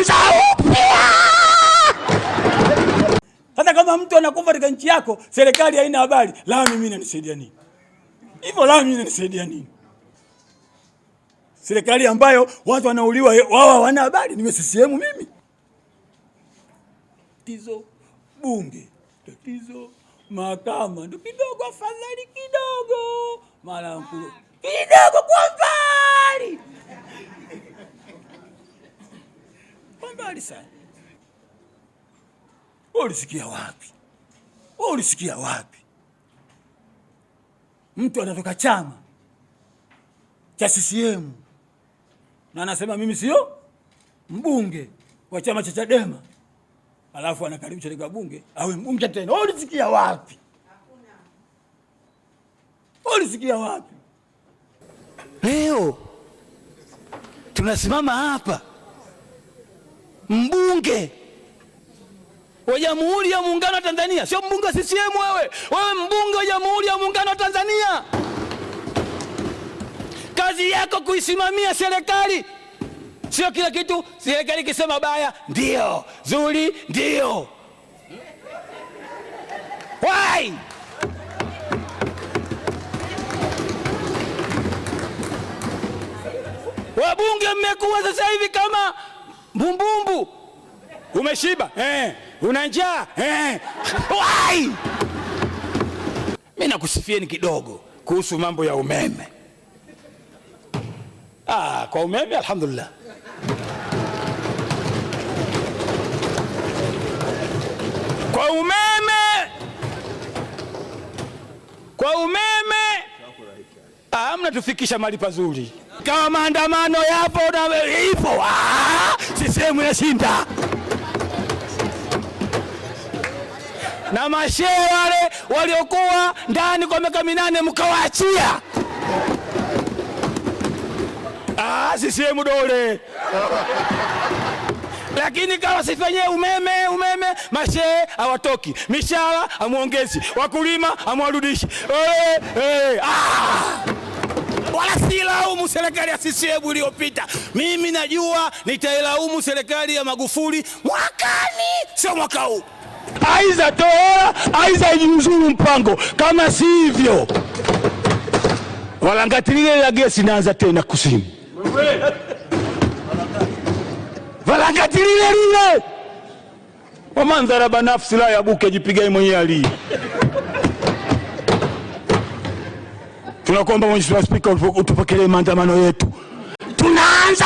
tunaanza upya. Hata kama mtu anakufa katika nchi yako, serikali haina habari, la mimi inanisaidia nini? Hivyo la mimi inanisaidia nini? Serikali ambayo watu wanauliwa wao hawana habari, ni CCM mimi. Tatizo bunge, tatizo mahakama, ndio kidogo afadhali kidogo. Mara mkuu kidogo kwa mbali. Kwa mbali sana. Ulisikia wapi? Ulisikia wapi? Mtu anatoka chama cha CCM na anasema mimi sio mbunge wa chama cha Chadema, alafu anakaribisha katika bunge awe mbunge tena. Ulisikia wapi? Hakuna. Ulisikia wapi? Leo tunasimama hapa, mbunge wa Jamhuri ya Muungano wa Tanzania, sio mbunge wa CCM wewe. Wewe mbunge wa Jamhuri ya Muungano wa Tanzania. Kazi yako kuisimamia serikali. Sio kila kitu serikali ikisema baya ndio, zuri ndio. Why? Wabunge mmekuwa sasa hivi kama mbumbumbu. Umeshiba? Una njaa? Why? Mimi nakusifieni kidogo kuhusu mambo ya umeme. Kwa umeme alhamdulillah. Kwa umeme mnatufikisha mahali pazuri. Kama maandamano yapo na ipo, CCM inashinda. Na mashehe wale waliokuwa ndani kwa miaka 8 mkawaachia. CCM dole. Lakini kama sifanyie umeme, mashehe hawatoki, mishahara hamuongezi, wakulima hamuwarudishi. Wala silaumu serikali ya CCM iliyopita. Mimi najua nitailaumu serikali ya Magufuli mwakani, sio mwaka huu. Aiza toa, aiza ijiuzuru mpango. Kama si hivyo, Walangati lile la gesi naanza tena kusini. Walangati lile wa mandhara banafsi la yabuke jipigai mwenye ali. Tunakuomba Mheshimiwa Spika utupokelee maandamano yetu. Tunaanza